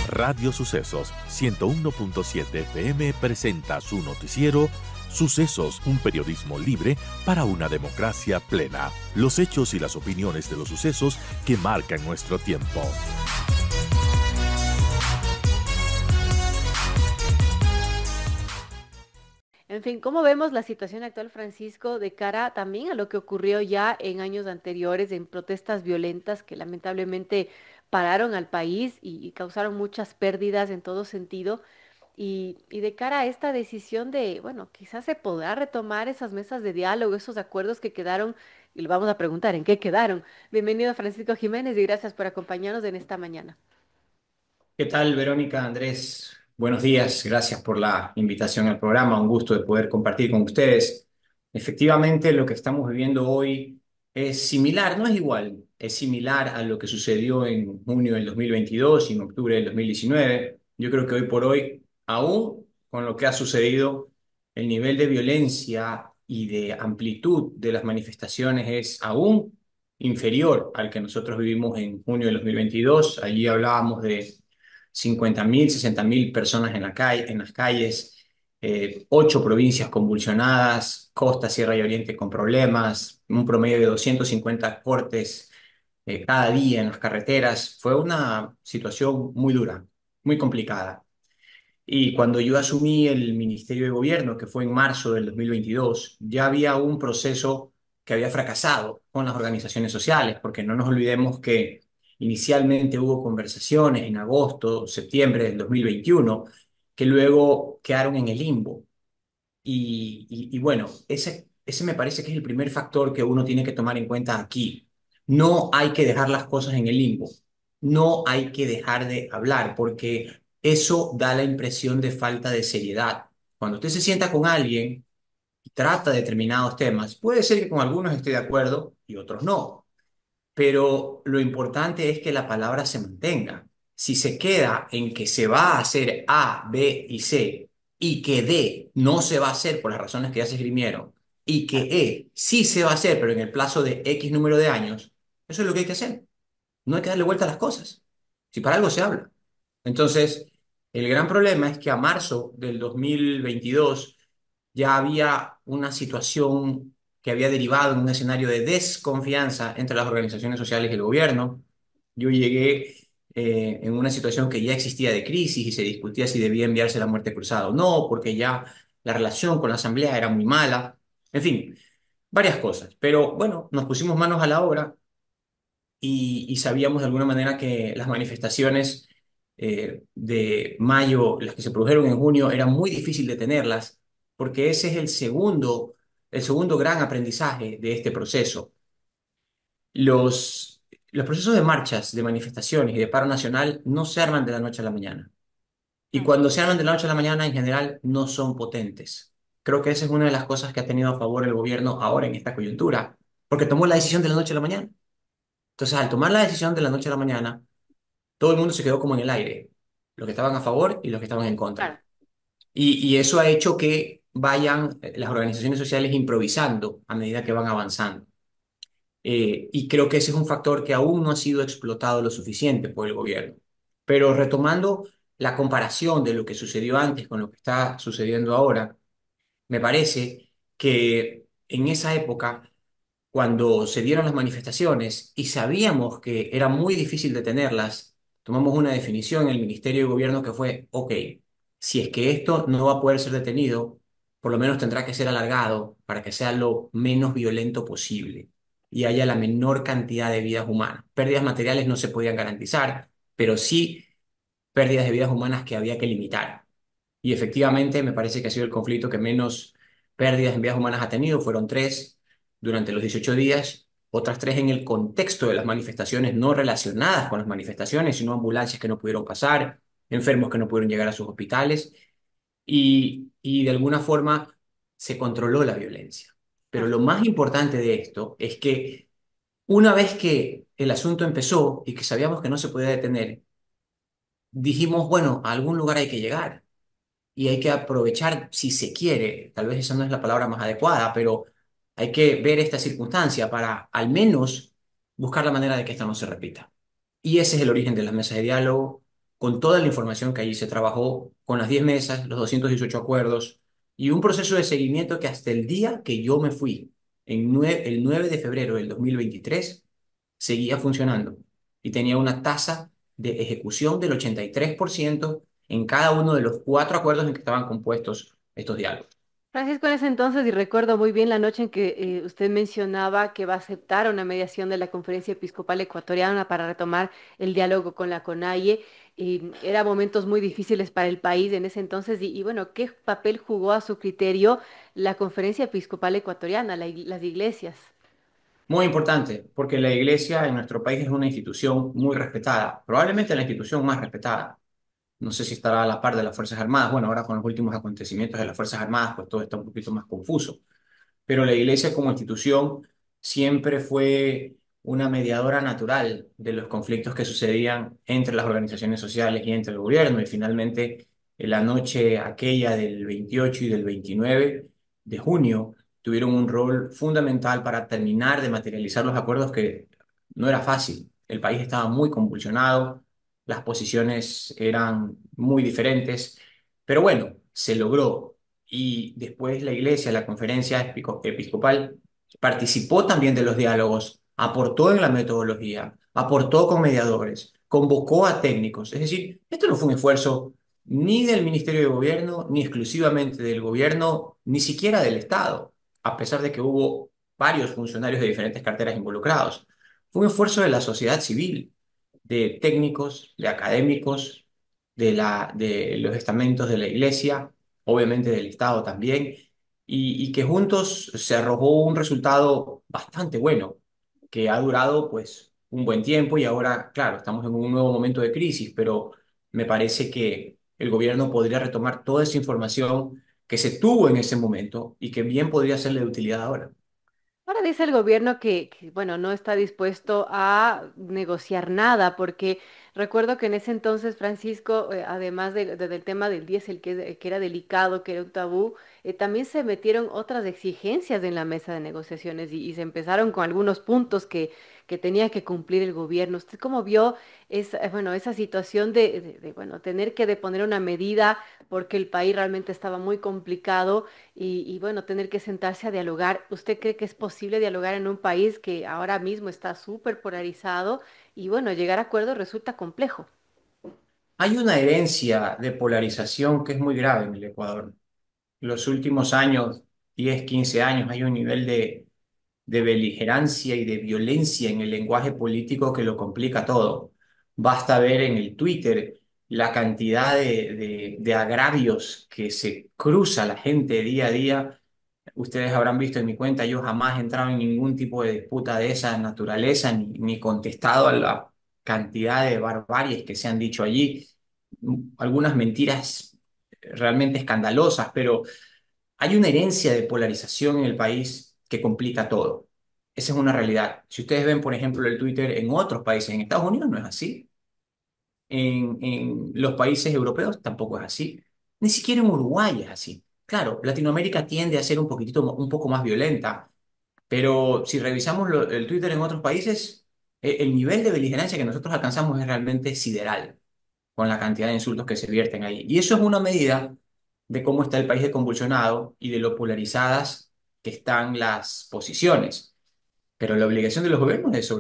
Radio Sucesos 101.7 FM presenta su noticiero Sucesos, un periodismo libre para una democracia plena. Los hechos y las opiniones de los sucesos que marcan nuestro tiempo. En fin, ¿cómo vemos la situación actual, Francisco, de cara también a lo que ocurrió ya en años anteriores en protestas violentas que lamentablemente pararon al país y causaron muchas pérdidas en todo sentido? Y de cara a esta decisión de, bueno, quizás se podrá retomar esas mesas de diálogo, esos acuerdos que quedaron, y le vamos a preguntar en qué quedaron. Bienvenido, Francisco Jiménez, y gracias por acompañarnos en esta mañana. ¿Qué tal, Verónica, Andrés? Buenos días, gracias por la invitación al programa, un gusto de poder compartir con ustedes. Efectivamente, lo que estamos viviendo hoy es similar, no es igual, es similar a lo que sucedió en junio del 2022 y en octubre del 2019. Yo creo que hoy por hoy, aún con lo que ha sucedido, el nivel de violencia y de amplitud de las manifestaciones es aún inferior al que nosotros vivimos en junio del 2022. Allí hablábamos de 50.000, 60.000 personas en la calle, en las calles, 8 provincias convulsionadas, Costa, Sierra y Oriente con problemas, un promedio de 250 cortes cada día en las carreteras. Fue una situación muy dura, muy complicada. Y cuando yo asumí el Ministerio de Gobierno, que fue en marzo del 2022, ya había un proceso que había fracasado con las organizaciones sociales, porque no nos olvidemos que inicialmente hubo conversaciones en agosto, septiembre del 2021, que luego quedaron en el limbo. Y bueno, ese me parece que es el primer factor que uno tiene que tomar en cuenta aquí. No hay que dejar las cosas en el limbo. No hay que dejar de hablar porque eso da la impresión de falta de seriedad. Cuando usted se sienta con alguien y trata determinados temas, puede ser que con algunos esté de acuerdo y otros no, pero lo importante es que la palabra se mantenga. Si se queda en que se va a hacer A, B y C y que D no se va a hacer por las razones que ya se esgrimieron y que E sí se va a hacer, pero en el plazo de X número de años, eso es lo que hay que hacer. No hay que darle vuelta a las cosas. Si para algo se habla. Entonces, el gran problema es que a marzo del 2022 ya había una situación que había derivado en un escenario de desconfianza entre las organizaciones sociales y el gobierno. Yo llegué en una situación que ya existía de crisis y se discutía si debía enviarse la muerte cruzada o no, porque ya la relación con la Asamblea era muy mala. En fin, varias cosas. Pero bueno, nos pusimos manos a la obra y sabíamos de alguna manera que las manifestaciones de mayo, las que se produjeron en junio, era muy difícil detenerlas, porque ese es el segundo gran aprendizaje de este proceso. Los procesos de marchas, de manifestaciones y de paro nacional no se arman de la noche a la mañana. Y Claro. cuando se arman de la noche a la mañana, en general, no son potentes. Creo que esa es una de las cosas que ha tenido a favor el gobierno ahora en esta coyuntura, porque tomó la decisión de la noche a la mañana. Entonces, al tomar la decisión de la noche a la mañana, todo el mundo se quedó como en el aire, los que estaban a favor y los que estaban en contra. Claro. Y eso ha hecho que vayan las organizaciones sociales improvisando a medida que van avanzando. Y creo que ese es un factor que aún no ha sido explotado lo suficiente por el gobierno. Pero retomando la comparación de lo que sucedió antes con lo que está sucediendo ahora, me parece que en esa época cuando se dieron las manifestaciones y sabíamos que era muy difícil detenerlas, tomamos una definición en el Ministerio de Gobierno que fue, ok, si es que esto no va a poder ser detenido, por lo menos tendrá que ser alargado para que sea lo menos violento posible y haya la menor cantidad de vidas humanas. Pérdidas materiales no se podían garantizar, pero sí pérdidas de vidas humanas que había que limitar. Y efectivamente me parece que ha sido el conflicto que menos pérdidas en vidas humanas ha tenido. Fueron 3 durante los 18 días, otras 3 en el contexto de las manifestaciones no relacionadas con las manifestaciones, sino ambulancias que no pudieron pasar, enfermos que no pudieron llegar a sus hospitales y de alguna forma se controló la violencia. Pero Claro. lo más importante de esto es que una vez que el asunto empezó y que sabíamos que no se podía detener, dijimos, bueno, a algún lugar hay que llegar y hay que aprovechar si se quiere, tal vez esa no es la palabra más adecuada, pero hay que ver esta circunstancia para al menos buscar la manera de que esto no se repita. Y ese es el origen de las mesas de diálogo. con toda la información que allí se trabajó, con las 10 mesas, los 218 acuerdos y un proceso de seguimiento que hasta el día que yo me fui, el 9 de febrero del 2023, seguía funcionando y tenía una tasa de ejecución del 83% en cada uno de los 4 acuerdos en que estaban compuestos estos diálogos. Francisco, en ese entonces, y recuerdo muy bien la noche en que usted mencionaba que va a aceptar una mediación de la Conferencia Episcopal Ecuatoriana para retomar el diálogo con la CONAIE, y eran momentos muy difíciles para el país en ese entonces, y bueno, ¿qué papel jugó a su criterio la Conferencia Episcopal Ecuatoriana, las iglesias? Muy importante, porque la iglesia en nuestro país es una institución muy respetada, probablemente la institución más respetada. No sé si estará a la par de las Fuerzas Armadas. Bueno, ahora con los últimos acontecimientos de las Fuerzas Armadas, pues todo está un poquito más confuso. Pero la iglesia como institución siempre fue una mediadora natural de los conflictos que sucedían entre las organizaciones sociales y entre el gobierno. Y finalmente, en la noche aquella del 28 y del 29 de junio, tuvieron un rol fundamental para terminar de materializar los acuerdos que no era fácil. El país estaba muy convulsionado, las posiciones eran muy diferentes, pero bueno, se logró y después la iglesia, la conferencia episcopal, participó también de los diálogos, aportó en la metodología, aportó con mediadores, convocó a técnicos. Es decir, esto no fue un esfuerzo ni del Ministerio de Gobierno, ni exclusivamente del gobierno, ni siquiera del Estado, a pesar de que hubo varios funcionarios de diferentes carteras involucrados. Fue un esfuerzo de la sociedad civil, de técnicos, de académicos, de los estamentos de la iglesia, obviamente del Estado también, y que juntos se arrojó un resultado bastante bueno, que ha durado pues un buen tiempo y ahora, claro, estamos en un nuevo momento de crisis, pero me parece que el gobierno podría retomar toda esa información que se tuvo en ese momento y que bien podría serle de utilidad ahora. Ahora dice el gobierno bueno, no está dispuesto a negociar nada, porque recuerdo que en ese entonces, Francisco, además del tema del diésel, que era delicado, que era un tabú, también se metieron otras exigencias en la mesa de negociaciones y se empezaron con algunos puntos que tenía que cumplir el gobierno. ¿Usted cómo vio bueno, esa situación bueno, tener que deponer una medida porque el país realmente estaba muy complicado? Bueno, tener que sentarse a dialogar. ¿Usted cree que es posible dialogar en un país que ahora mismo está súper polarizado? Y bueno, llegar a acuerdos resulta complejo. Hay una herencia de polarización que es muy grave en el Ecuador. Los últimos años, 10 15 años, hay un nivel de beligerancia y de violencia en el lenguaje político que lo complica todo. Basta ver en el Twitter la cantidad de agravios que se cruza la gente día a día. Ustedes habrán visto en mi cuenta, yo jamás he entrado en ningún tipo de disputa de esa naturaleza, ni contestado a la cantidad de barbaries que se han dicho allí. Algunas mentiras realmente escandalosas, pero hay una herencia de polarización en el país que complica todo. Esa es una realidad. Si ustedes ven, por ejemplo, el Twitter en otros países, en Estados Unidos no es así. En los países europeos tampoco es así. Ni siquiera en Uruguay es así. Claro, Latinoamérica tiende a ser un poquitito, un poco más violenta, pero si revisamos el Twitter en otros países, el nivel de beligerancia que nosotros alcanzamos es realmente sideral con la cantidad de insultos que se vierten ahí. Y eso es una medida de cómo está el país de convulsionado y de lo polarizadas que están las posiciones. Pero la obligación de los gobiernos es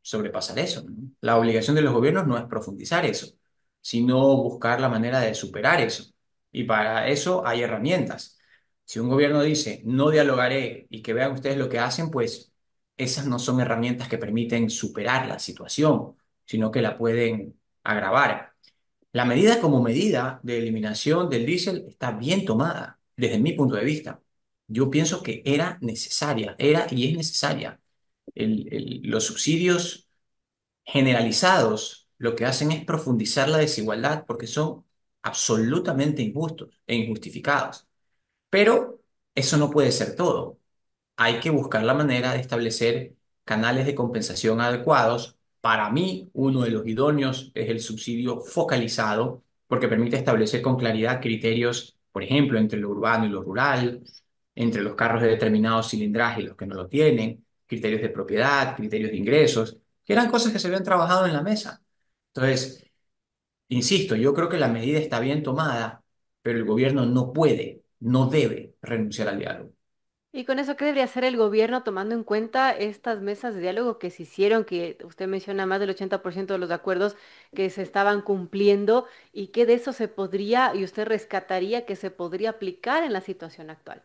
sobrepasar eso, ¿no? La obligación de los gobiernos no es profundizar eso, sino buscar la manera de superar eso. Y para eso hay herramientas. Si un gobierno dice, no dialogaré y que vean ustedes lo que hacen, pues esas no son herramientas que permiten superar la situación, sino que la pueden agravar. La medida como medida de eliminación del diésel está bien tomada desde mi punto de vista. Yo pienso que era necesaria, era y es necesaria. Los subsidios generalizados lo que hacen es profundizar la desigualdad porque son absolutamente injustos e injustificados. Pero eso no puede ser todo. Hay que buscar la manera de establecer canales de compensación adecuados. Para mí, uno de los idóneos es el subsidio focalizado, porque permite establecer con claridad criterios, por ejemplo, entre lo urbano y lo rural, entre los carros de determinado cilindraje y los que no lo tienen, criterios de propiedad, criterios de ingresos, que eran cosas que se habían trabajado en la mesa. Entonces, Insisto, yo creo que la medida está bien tomada, pero el gobierno no puede, no debe renunciar al diálogo. Y con eso, ¿qué debería hacer el gobierno tomando en cuenta estas mesas de diálogo que se hicieron, que usted menciona más del 80% de los acuerdos que se estaban cumpliendo y qué de eso se podría y usted rescataría que se podría aplicar en la situación actual?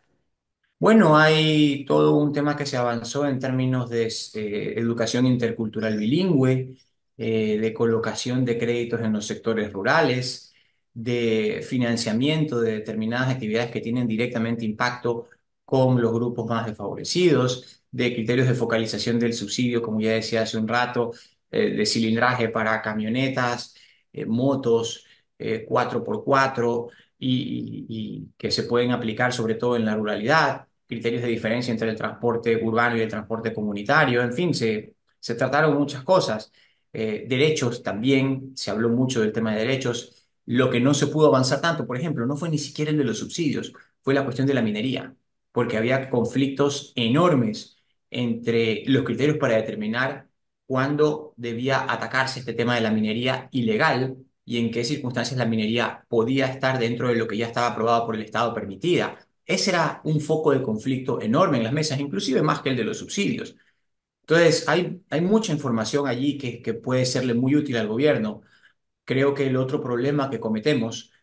Bueno, hay todo un tema que se avanzó en términos de educación intercultural bilingüe, de colocación de créditos en los sectores rurales, de financiamiento de determinadas actividades que tienen directamente impacto con los grupos más desfavorecidos, de criterios de focalización del subsidio, como ya decía hace un rato, de cilindraje para camionetas, motos, 4x4 y que se pueden aplicar sobre todo en la ruralidad, criterios de diferencia entre el transporte urbano y el transporte comunitario, en fin, se trataron muchas cosas. Derechos también, se habló mucho del tema de derechos. Lo que no se pudo avanzar tanto, por ejemplo, no fue ni siquiera el de los subsidios, fue la cuestión de la minería, porque había conflictos enormes entre los criterios para determinar cuándo debía atacarse este tema de la minería ilegal y en qué circunstancias la minería podía estar dentro de lo que ya estaba aprobado por el Estado permitida. Ese era un foco de conflicto enorme en las mesas, inclusive más que el de los subsidios. Entonces, hay mucha información allí que puede serle muy útil al gobierno. Creo que el otro problema que cometemos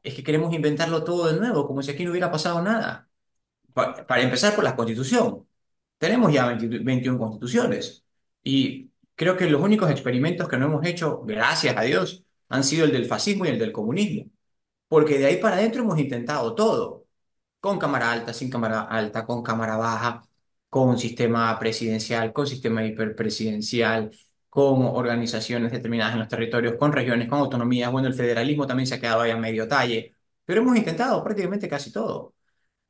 es que queremos inventarlo todo de nuevo, como si aquí no hubiera pasado nada. Para empezar por la Constitución. Tenemos ya 21 constituciones y creo que los únicos experimentos que no hemos hecho, gracias a Dios, han sido el del fascismo y el del comunismo, porque de ahí para adentro hemos intentado todo, con cámara alta, sin cámara alta, con cámara baja, con un sistema presidencial, con sistema hiperpresidencial, con organizaciones determinadas en los territorios, con regiones, con autonomías. Bueno, el federalismo también se ha quedado ahí a medio talle, pero hemos intentado prácticamente casi todo.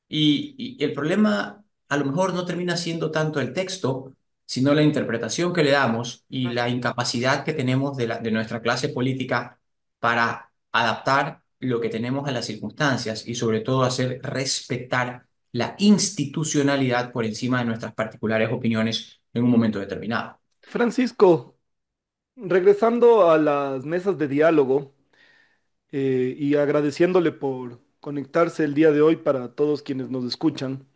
Y el problema a lo mejor no termina siendo tanto el texto, sino la interpretación que le damos y la incapacidad que tenemos de nuestra clase política para adaptar lo que tenemos a las circunstancias y sobre todo hacer respetar la institucionalidad por encima de nuestras particulares opiniones en un momento determinado. Francisco, regresando a las mesas de diálogo y agradeciéndole por conectarse el día de hoy para todos quienes nos escuchan,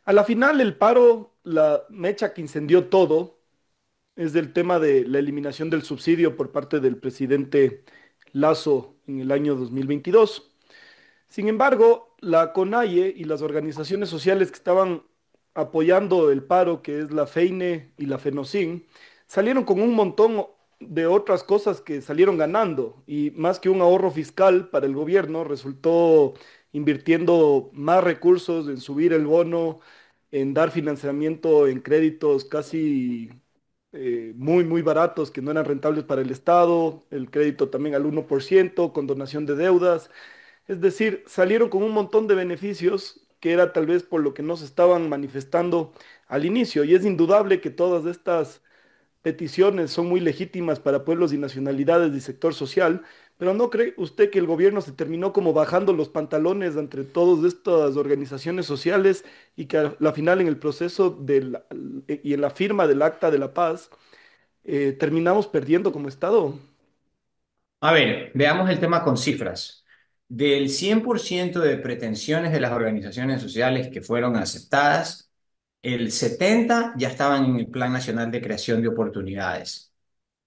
a la final el paro, la mecha que incendió todo, es del tema de la eliminación del subsidio por parte del presidente Lazo en el año 2022. Sin embargo, la CONAIE y las organizaciones sociales que estaban apoyando el paro, que es la FEINE y la FENOCIN, salieron con un montón de otras cosas que salieron ganando y más que un ahorro fiscal para el gobierno, resultó invirtiendo más recursos en subir el bono, en dar financiamiento en créditos casi muy baratos que no eran rentables para el Estado, el crédito también al 1% con donación de deudas. Es decir, salieron con un montón de beneficios que era tal vez por lo que no se estaban manifestando al inicio. Y es indudable que todas estas peticiones son muy legítimas para pueblos y nacionalidades y sector social, pero ¿no cree usted que el gobierno se terminó como bajando los pantalones entre todas estas organizaciones sociales y que a la final en el proceso y en la firma del Acta de la Paz terminamos perdiendo como Estado? A ver, veamos el tema con cifras. Del 100% de pretensiones de las organizaciones sociales que fueron aceptadas, el 70 ya estaban en el Plan Nacional de Creación de Oportunidades.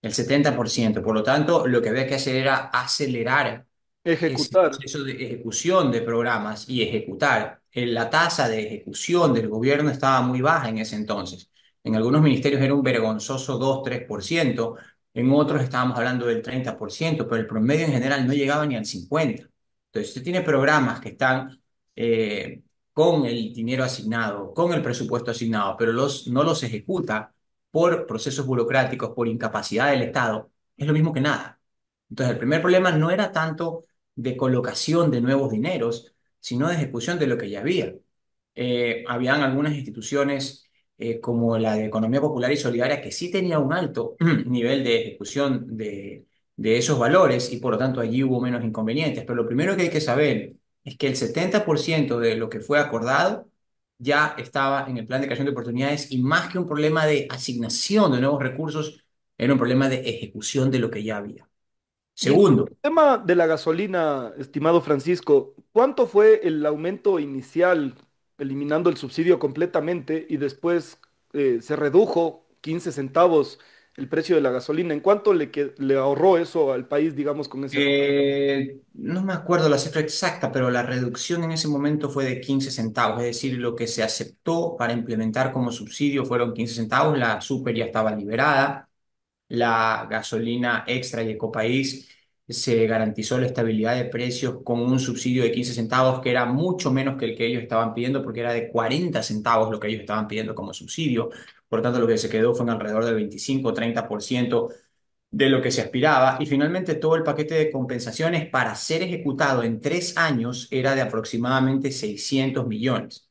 El 70%. Por lo tanto, lo que había que hacer era acelerar ese Ejecutar. proceso de ejecución de programas y ejecutar. La tasa de ejecución del gobierno estaba muy baja en ese entonces. En algunos ministerios era un vergonzoso 2-3%, en otros estábamos hablando del 30%, pero el promedio en general no llegaba ni al 50%. Entonces, usted tiene programas que están con el dinero asignado, con el presupuesto asignado, pero no los ejecuta por procesos burocráticos, por incapacidad del Estado, es lo mismo que nada. Entonces, el primer problema no era tanto de colocación de nuevos dineros, sino de ejecución de lo que ya había. Habían algunas instituciones como la de Economía Popular y Solidaria que sí tenía un alto nivel de ejecución de esos valores y por lo tanto allí hubo menos inconvenientes. Pero lo primero que hay que saber es que el 70% de lo que fue acordado ya estaba en el plan de creación de oportunidades y más que un problema de asignación de nuevos recursos, era un problema de ejecución de lo que ya había. Y en Segundo, cuanto al tema de la gasolina, estimado Francisco, ¿cuánto fue el aumento inicial, eliminando el subsidio completamente, y después se redujo 15 centavos el precio de la gasolina? ¿En cuánto le ahorró eso al país, digamos, con ese aumento? no me acuerdo la cifra exacta, pero la reducción en ese momento fue de 15 centavos, es decir, lo que se aceptó para implementar como subsidio fueron 15 centavos, la super ya estaba liberada, la gasolina extra y Ecopaís se garantizó la estabilidad de precios con un subsidio de 15 centavos, que era mucho menos que el que ellos estaban pidiendo, porque era de 40 centavos lo que ellos estaban pidiendo como subsidio. Por lo tanto, lo que se quedó fue en alrededor del 25 o 30% de lo que se aspiraba. Y finalmente, todo el paquete de compensaciones para ser ejecutado en 3 años era de aproximadamente 600 millones,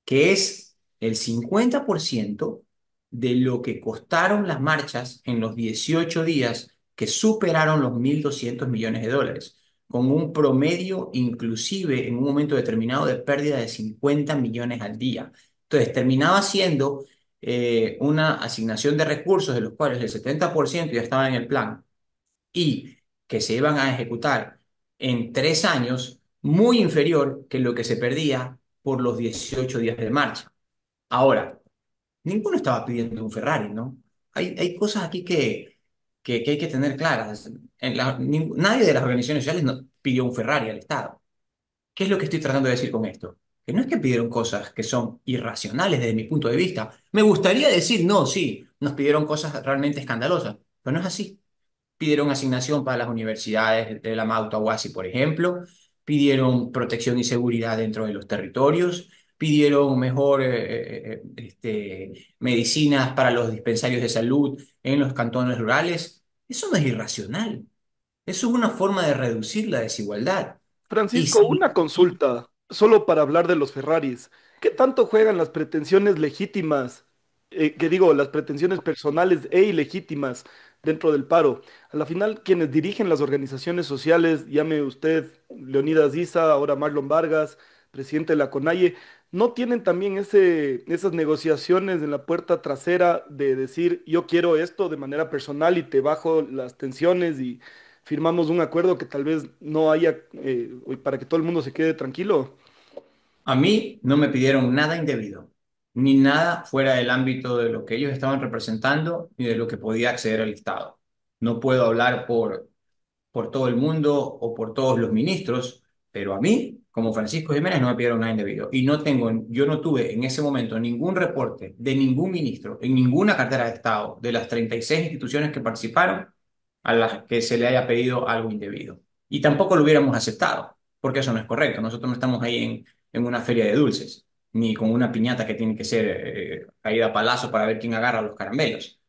que es el 50% de lo que costaron las marchas en los 18 días que superaron los 1.200 millones de dólares, con un promedio inclusive en un momento determinado de pérdida de 50 millones al día. Entonces terminaba siendo una asignación de recursos de los cuales el 70% ya estaba en el plan y que se iban a ejecutar en 3 años, muy inferior que lo que se perdía por los 18 días de marcha. Ahora, ninguno estaba pidiendo un Ferrari, ¿no? Hay cosas aquí que hay que tener claras. Nadie de las organizaciones sociales pidió un Ferrari al Estado. ¿Qué es lo que estoy tratando de decir con esto? Que no es que pidieron cosas que son irracionales desde mi punto de vista. Me gustaría decir, no, sí, nos pidieron cosas realmente escandalosas, pero no es así. Pidieron asignación para las universidades de la Mauta-Huasi, por ejemplo, pidieron protección y seguridad dentro de los territorios, pidieron mejor medicinas para los dispensarios de salud en los cantones rurales. Eso no es irracional, eso es una forma de reducir la desigualdad. Y Francisco, sí, una consulta, solo para hablar de los Ferraris. ¿Qué tanto juegan las pretensiones legítimas, que digo, las pretensiones personales e ilegítimas dentro del paro? A la final, quienes dirigen las organizaciones sociales, llame usted Leonidas Issa, ahora Marlon Vargas, presidente de la CONAIE, ¿no tienen también esas negociaciones en la puerta trasera de decir, yo quiero esto de manera personal y te bajo las tensiones y firmamos un acuerdo que tal vez no haya, para que todo el mundo se quede tranquilo? a mí no me pidieron nada indebido, ni nada fuera del ámbito de lo que ellos estaban representando ni de lo que podía acceder al Estado. No puedo hablar por todo el mundo o por todos los ministros, pero a mí, como Francisco Jiménez, no me pidieron nada indebido. Y yo no tuve en ese momento ningún reporte de ningún ministro en ninguna cartera de Estado de las 36 instituciones que participaron a las que se le haya pedido algo indebido. Y tampoco lo hubiéramos aceptado, porque eso no es correcto. Nosotros no estamos ahí en una feria de dulces, ni con una piñata que tiene que ser caída a palazo para ver quién agarra los caramelos.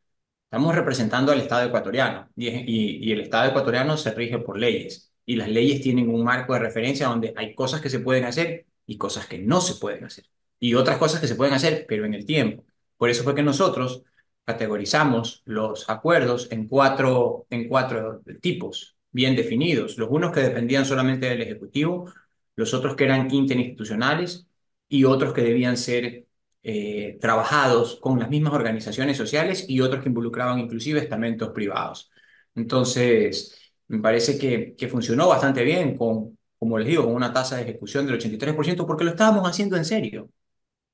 Estamos representando al Estado ecuatoriano y el Estado ecuatoriano se rige por leyes y las leyes tienen un marco de referencia donde hay cosas que se pueden hacer y cosas que no se pueden hacer y otras cosas que se pueden hacer pero en el tiempo. Por eso fue que nosotros categorizamos los acuerdos en cuatro tipos bien definidos. Los unos que dependían solamente del Ejecutivo, los otros que eran interinstitucionales y otros que debían ser trabajados con las mismas organizaciones sociales y otros que involucraban inclusive estamentos privados. Entonces, me parece que funcionó bastante bien como les digo, con una tasa de ejecución del 83% porque lo estábamos haciendo en serio.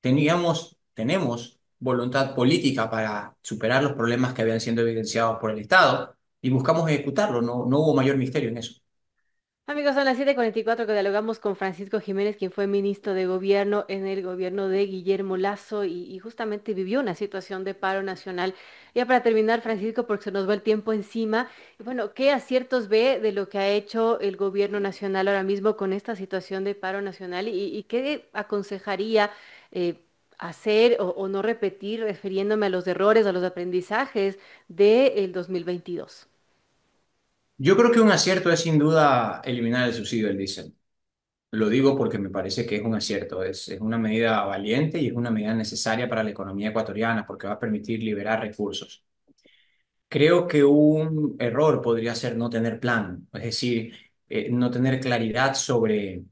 Tenemos voluntad política para superar los problemas que habían sido evidenciados por el Estado y buscamos ejecutarlo, no hubo mayor misterio en eso. Amigos, son las 7:44 que dialogamos con Francisco Jiménez, quien fue ministro de Gobierno en el gobierno de Guillermo Lazo y justamente vivió una situación de paro nacional. Ya para terminar, Francisco, porque se nos va el tiempo encima, bueno, ¿qué aciertos ve de lo que ha hecho el gobierno nacional ahora mismo con esta situación de paro nacional y qué aconsejaría hacer o no repetir, refiriéndome a los errores, a los aprendizajes del 2022? Yo creo que un acierto es sin duda eliminar el subsidio del diésel. Lo digo porque me parece que es un acierto, es una medida valiente y es una medida necesaria para la economía ecuatoriana porque va a permitir liberar recursos. Creo que un error podría ser no tener plan, es decir, no tener claridad sobre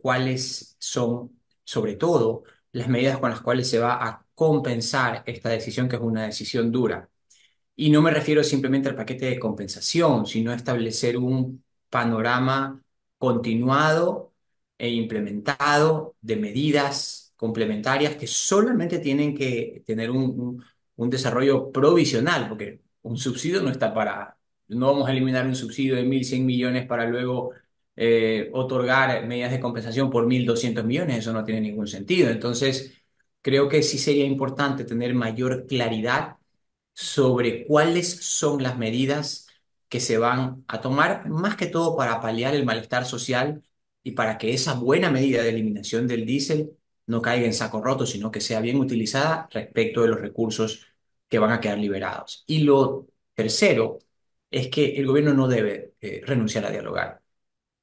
cuáles son, sobre todo, las medidas con las cuales se va a compensar esta decisión, que es una decisión dura. Y no me refiero simplemente al paquete de compensación, sino establecer un panorama continuado e implementado de medidas complementarias que solamente tienen que tener un desarrollo provisional, porque un subsidio no está para, no vamos a eliminar un subsidio de 1.100 millones para luego otorgar medidas de compensación por 1.200 millones, eso no tiene ningún sentido. Entonces, creo que sí sería importante tener mayor claridad sobre cuáles son las medidas que se van a tomar, más que todo para paliar el malestar social y para que esa buena medida de eliminación del diésel no caiga en saco roto, sino que sea bien utilizada respecto de los recursos que van a quedar liberados. Y lo tercero es que el gobierno no debe renunciar a dialogar.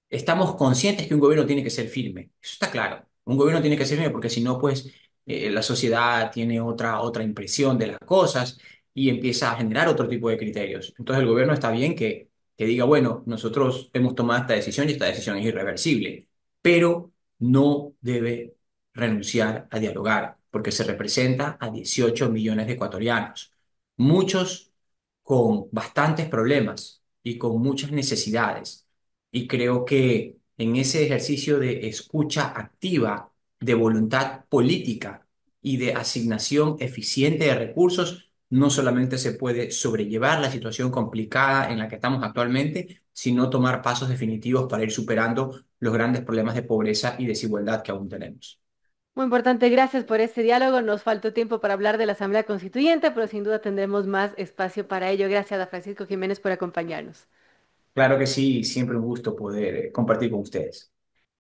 Estamos conscientes que un gobierno tiene que ser firme, eso está claro. Un gobierno tiene que ser firme porque si no, pues la sociedad tiene otra impresión de las cosas y empieza a generar otro tipo de criterios. Entonces el gobierno está bien que diga, bueno, nosotros hemos tomado esta decisión y esta decisión es irreversible, pero no debe renunciar a dialogar porque se representa a 18 millones de ecuatorianos, muchos con bastantes problemas y con muchas necesidades. Y creo que en ese ejercicio de escucha activa, de voluntad política y de asignación eficiente de recursos, no solamente se puede sobrellevar la situación complicada en la que estamos actualmente, sino tomar pasos definitivos para ir superando los grandes problemas de pobreza y desigualdad que aún tenemos. Muy importante, gracias por este diálogo. Nos faltó tiempo para hablar de la Asamblea Constituyente, pero sin duda tendremos más espacio para ello. Gracias a Francisco Jiménez por acompañarnos. Claro que sí, siempre un gusto poder compartir con ustedes.